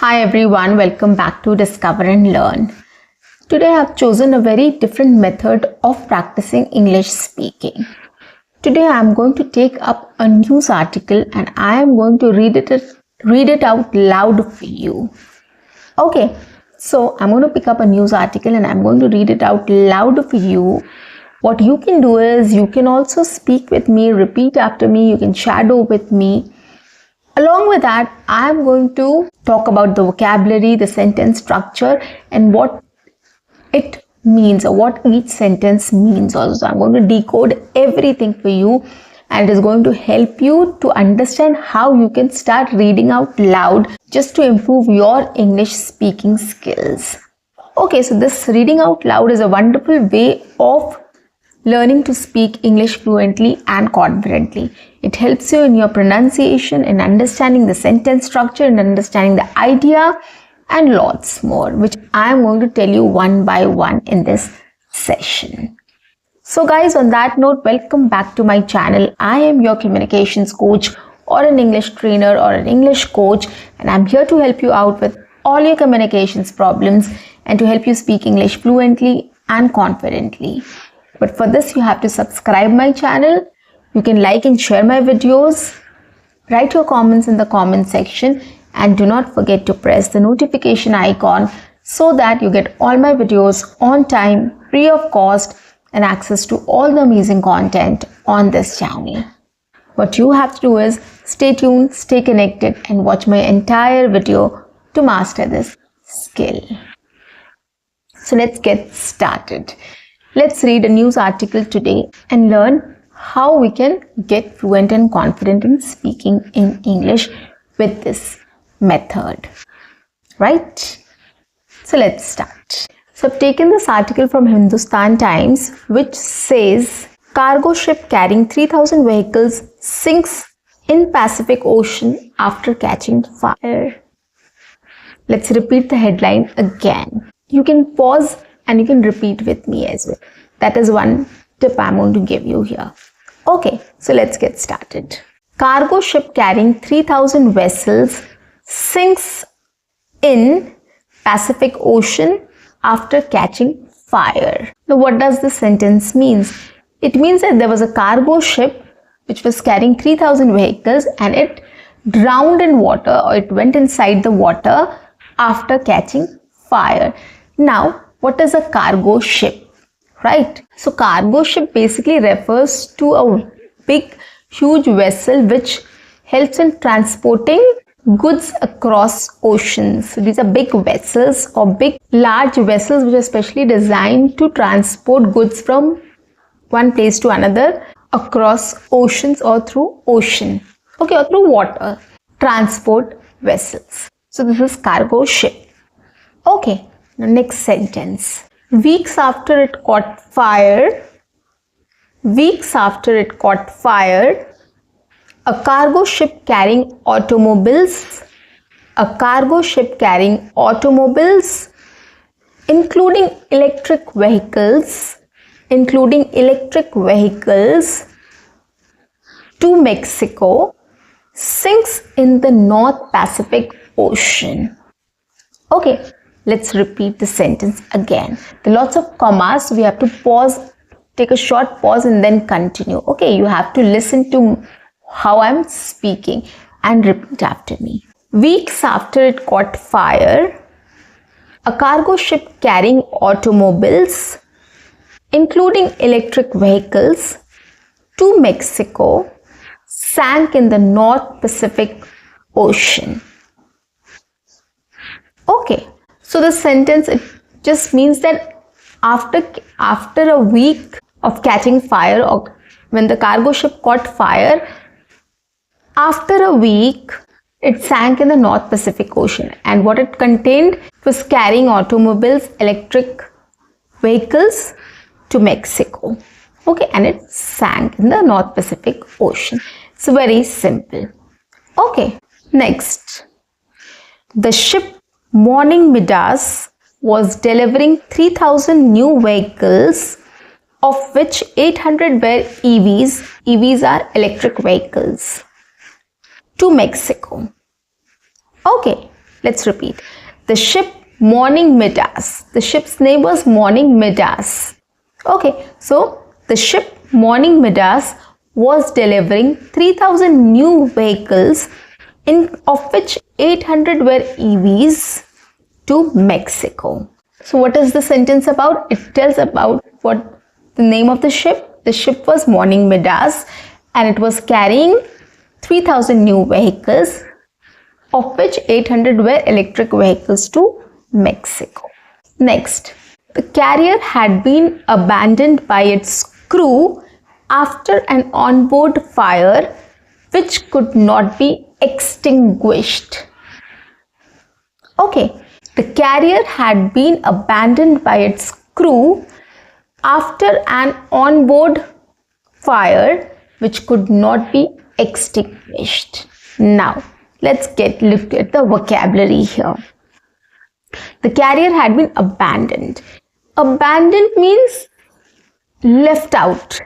Hi everyone, welcome back to Discover and Learn. Today I have chosen a very different method of practicing English speaking. Today I am going to take up a news article and I am going to read it out loud for you. Okay, so I'm going to pick up a news article and I'm going to read it out loud for you. What you can do is you can also speak with me, repeat after me, you can shadow with me. Along with that, I am going to talk about the vocabulary, the sentence structure and what it means or what each sentence means also. So I'm going to decode everything for you and it is going to help you to understand how you can start reading out loud just to improve your English speaking skills. Okay, so this reading out loud is a wonderful way of learning to speak English fluently and confidently. It helps you in your pronunciation, in understanding the sentence structure, in understanding the idea and lots more, which I am going to tell you one by one in this session. So guys, on that note, welcome back to my channel. I am your communications coach or an English trainer or an English coach, and I'm here to help you out with all your communications problems and to help you speak English fluently and confidently. But for this, you have to subscribe my channel. You can like and share my videos. Write your comments in the comment section and do not forget to press the notification icon so that you get all my videos on time, free of cost and access to all the amazing content on this channel. What you have to do is stay tuned, stay connected and watch my entire video to master this skill. So let's get started. Let's read a news article today and learn how we can get fluent and confident in speaking in English with this method. Right? So let's start. So I've taken this article from Hindustan Times, which says cargo ship carrying 3,000 vehicles sinks in Pacific Ocean after catching fire. Let's repeat the headline again. You can pause and you can repeat with me as well. That is one tip I'm going to give you here. Okay, so let's get started. Cargo ship carrying 3,000 vessels sinks in Pacific Ocean after catching fire. Now, what does this sentence mean? It means that there was a cargo ship which was carrying 3,000 vehicles and it drowned in water or it went inside the water after catching fire. Now, what is a cargo ship? Right? So cargo ship basically refers to a big, huge vessel which helps in transporting goods across oceans. So these are big vessels or big, large vessels which are specially designed to transport goods from one place to another across oceans or through ocean. Okay, or through water. Transport vessels. So this is cargo ship. Okay. Now next sentence. Weeks after it caught fire, a cargo ship carrying automobiles, including electric vehicles, to Mexico, sinks in the North Pacific Ocean. Okay. Let's repeat the sentence again. There are lots of commas, so we have to pause, take a short pause and then continue. Okay, you have to listen to how I'm speaking and repeat after me. Weeks after it caught fire, a cargo ship carrying automobiles, including electric vehicles, to Mexico, sank in the North Pacific Ocean. Okay. So the sentence, it just means that after a week of catching fire or when the cargo ship caught fire, after a week it sank in the North Pacific Ocean and what it contained was carrying automobiles, electric vehicles to Mexico. Okay, and it sank in the North Pacific Ocean. It's very simple. Okay, next. The ship Morning Midas was delivering 3,000 new vehicles, of which 800 were EVs. EVs are electric vehicles, to Mexico. Okay, Let's repeat. The ship Morning Midas. The ship's name was Morning Midas. Okay, so the ship Morning Midas was delivering 3,000 new vehicles, of which 800 were EVs, to Mexico. So what is the sentence about? It tells about what the name of the ship. The ship was Morning Midas and it was carrying 3,000 new vehicles, of which 800 were electric vehicles, to Mexico. Next, the carrier had been abandoned by its crew after an onboard fire which could not be extinguished. Okay, the carrier had been abandoned by its crew after an onboard fire which could not be extinguished. Now, let's look at the vocabulary here. The carrier had been abandoned. Abandoned means left out.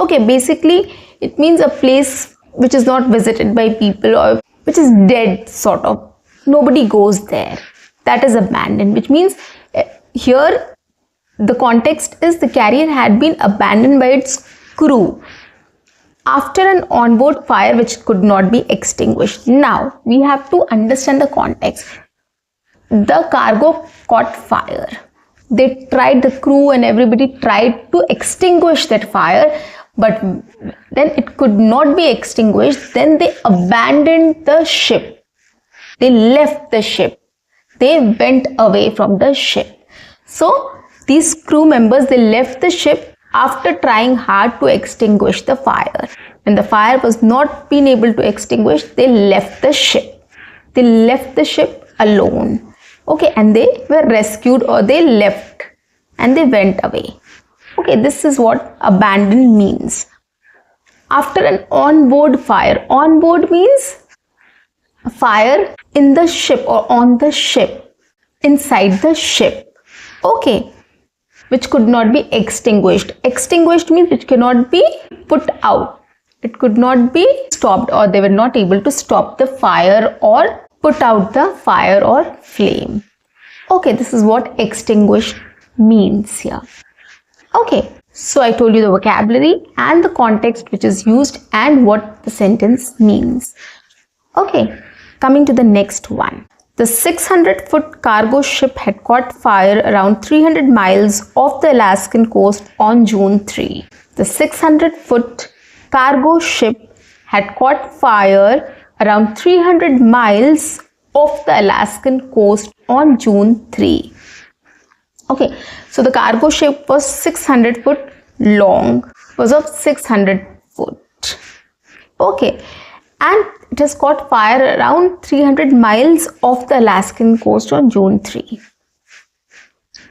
Okay, basically it means a place which is not visited by people or which is dead sort of. Nobody goes there. That is abandoned, which means here the context is the carrier had been abandoned by its crew after an onboard fire which could not be extinguished. Now we have to understand the context. The cargo caught fire. They tried, the crew and everybody tried to extinguish that fire, but then it could not be extinguished. Then they abandoned the ship. They left the ship. They went away from the ship. So these crew members, they left the ship after trying hard to extinguish the fire. When the fire was not being able to extinguish, they left the ship. They left the ship alone. Okay, and they were rescued, or they left and they went away. Okay, this is what abandoned means. After an onboard fire. Onboard means a fire in the ship or on the ship, inside the ship. Okay, which could not be extinguished. Extinguished means which cannot be put out. It could not be stopped, or they were not able to stop the fire or put out the fire or flame. Okay, this is what extinguished means here. Okay, so I told you the vocabulary and the context which is used and what the sentence means. Okay, coming to the next one. The 600-foot cargo ship had caught fire around 300 miles off the Alaskan coast on June 3. The 600-foot cargo ship had caught fire around 300 miles off the Alaskan coast on June 3. Okay, so the cargo ship was 600 foot long, was of 600 foot. Okay, and it has caught fire around 300 miles off the Alaskan coast on June 3.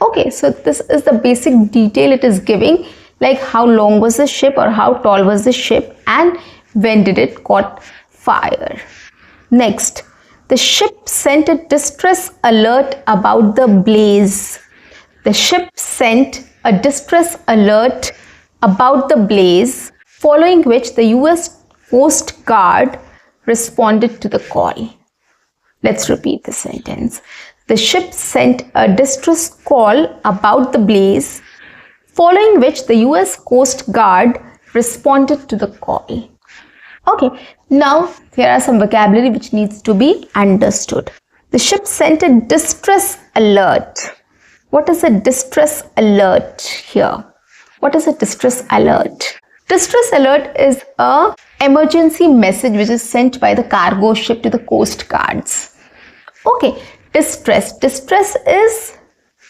Okay, so this is the basic detail it is giving, like how long was the ship or how tall was the ship and when did it caught fire. Next, the ship sent a distress alert about the blaze. The ship sent a distress alert about the blaze, following which the US Coast Guard responded to the call. Let's repeat the sentence. The ship sent a distress call about the blaze, following which the US Coast Guard responded to the call. Okay, now here are some vocabulary which needs to be understood. The ship sent a distress alert. What is a distress alert here? What is a distress alert? Distress alert is a emergency message which is sent by the cargo ship to the coast guards. Okay, distress. Distress is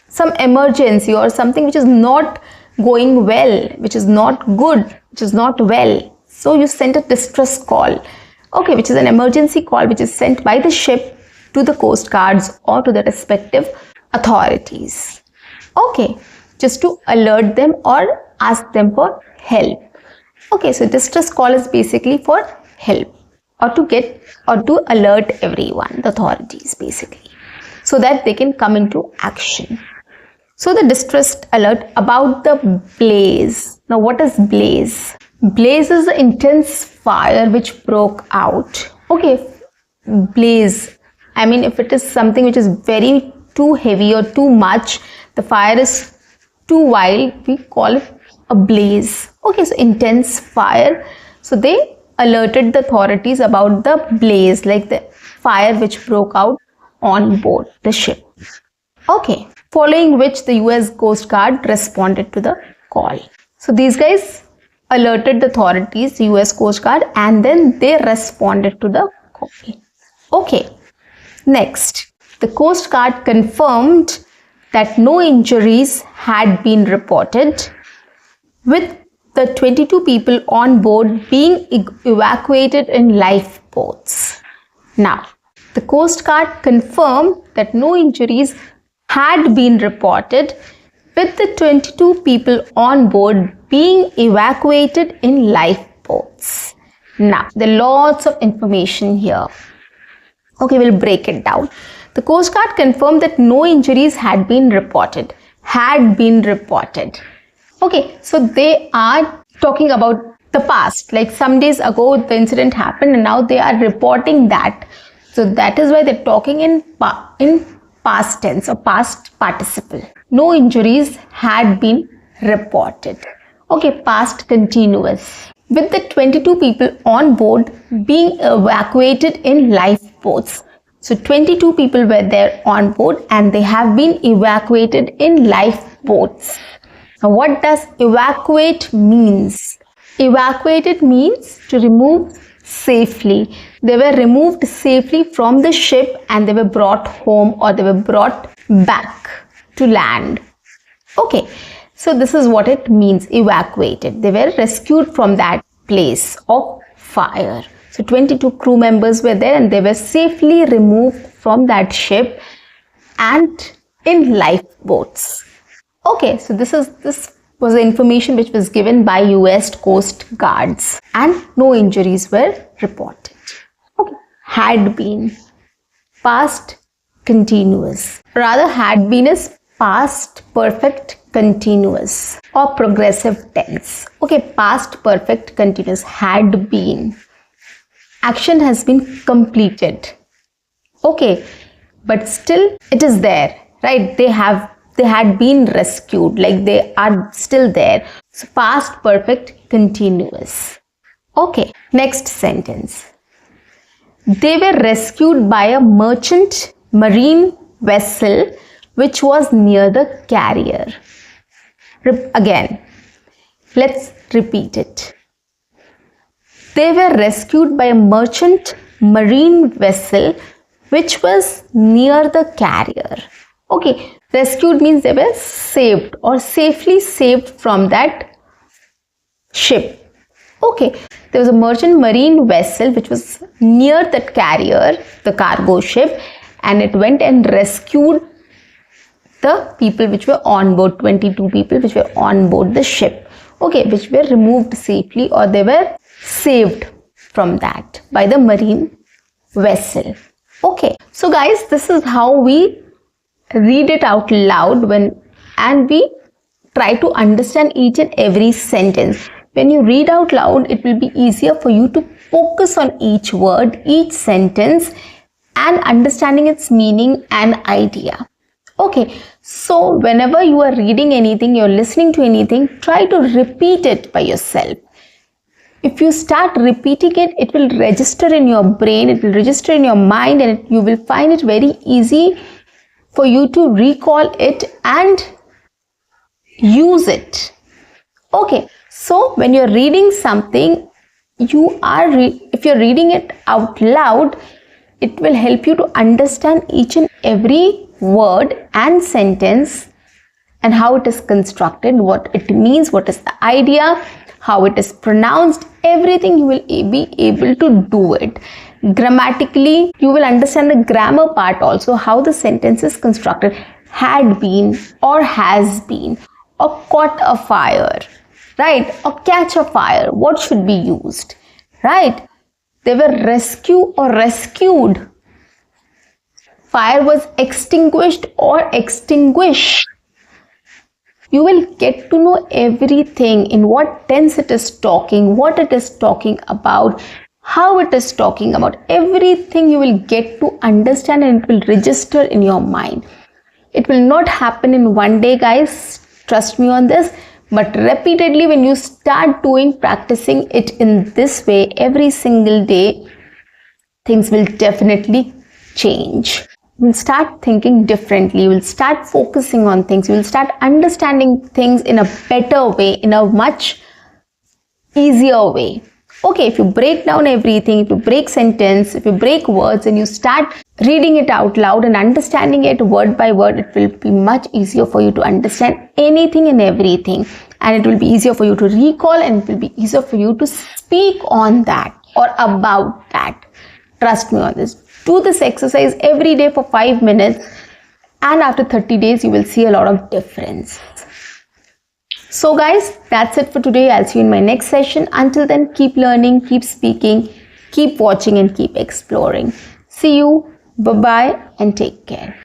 some emergency or something which is not going well, which is not good, which is not well. So you sent a distress call, okay, which is an emergency call which is sent by the ship to the coast guards or to the respective authorities. Okay, just to alert them or ask them for help. Okay, so distress call is basically for help or to get or to alert everyone, the authorities basically, so that they can come into action. So the distress alert about the blaze. Now what is blaze? Blaze is the intense fire which broke out. Okay, blaze. I mean, if it is something which is very too heavy or too much, the fire is too wild, we call it a blaze. Okay, so intense fire. So they alerted the authorities about the blaze, like the fire which broke out on board the ship. Okay, following which the US Coast Guard responded to the call. So these guys alerted the authorities, the US Coast Guard, and then they responded to the call. Okay, next, the Coast Guard confirmed that no injuries had been reported, with the 22 people on board being evacuated in lifeboats. Now, the Coast Guard confirmed that no injuries had been reported, with the 22 people on board being evacuated in lifeboats. Now, there are lots of information here. Okay, we'll break it down. The Coast Guard confirmed that no injuries had been reported. Okay, so they are talking about the past. Like some days ago, the incident happened and now they are reporting that. So that is why they're talking in past tense or past participle. No injuries had been reported. Okay, past continuous. With the 22 people on board being evacuated in lifeboats. So 22 people were there on board and they have been evacuated in lifeboats. Now what does evacuate means? Evacuated means to remove safely. They were removed safely from the ship and they were brought home or they were brought back to land. Okay, so this is what it means, evacuated. They were rescued from that place of fire. So 22 crew members were there and they were safely removed from that ship and in lifeboats. Okay, so this was the information which was given by US Coast Guards and no injuries were reported. Okay, had been, past continuous. Rather, had been is past perfect continuous or progressive tense. Okay, past perfect continuous, had been. Action has been completed. Okay, but still it is there, right? They had been rescued, like they are still there. So past perfect continuous. Okay, next sentence. They were rescued by a merchant marine vessel which was near the carrier. Again, let's repeat it. They were rescued by a merchant marine vessel which was near the carrier. Okay, rescued means they were saved or safely saved from that ship. Okay, there was a merchant marine vessel which was near that carrier, the cargo ship, and it went and rescued the people which were on board, 22 people which were on board the ship. Okay, which were removed safely or they were saved from that by the marine vessel. Okay, so guys, this is how we read it out loud and we try to understand each and every sentence. When you read out loud, it will be easier for you to focus on each word, each sentence, and understanding its meaning and idea. Okay, so whenever you are reading anything, you're listening to anything, try to repeat it by yourself. If you start repeating it, it will register in your brain, it will register in your mind, and you will find it very easy for you to recall it and use it. Okay, so when you're reading something, if you're reading it out loud, it will help you to understand each and every word and sentence and how it is constructed, what it means, what is the idea, how it is pronounced, everything you will be able to do it. Grammatically, you will understand the grammar part also, how the sentence is constructed. Had been or has been or caught a fire, right? Or catch a fire, what should be used, right? They were rescued or rescued. Fire was extinguished or extinguished. You will get to know everything, in what tense it is talking, what it is talking about, how it is talking about. Everything you will get to understand and it will register in your mind. It will not happen in one day, guys. Trust me on this. But repeatedly, when you start practicing it in this way every single day, things will definitely change. You will start thinking differently. You will start focusing on things. You will start understanding things in a better way, in a much easier way. Okay, if you break down everything, if you break sentence, if you break words and you start reading it out loud and understanding it word by word, it will be much easier for you to understand anything and everything. And it will be easier for you to recall, and it will be easier for you to speak on that or about that. Trust me on this. Do this exercise every day for 5 minutes, and after 30 days, you will see a lot of difference. So guys, that's it for today. I'll see you in my next session. Until then, keep learning, keep speaking, keep watching and keep exploring. See you. Bye-bye and take care.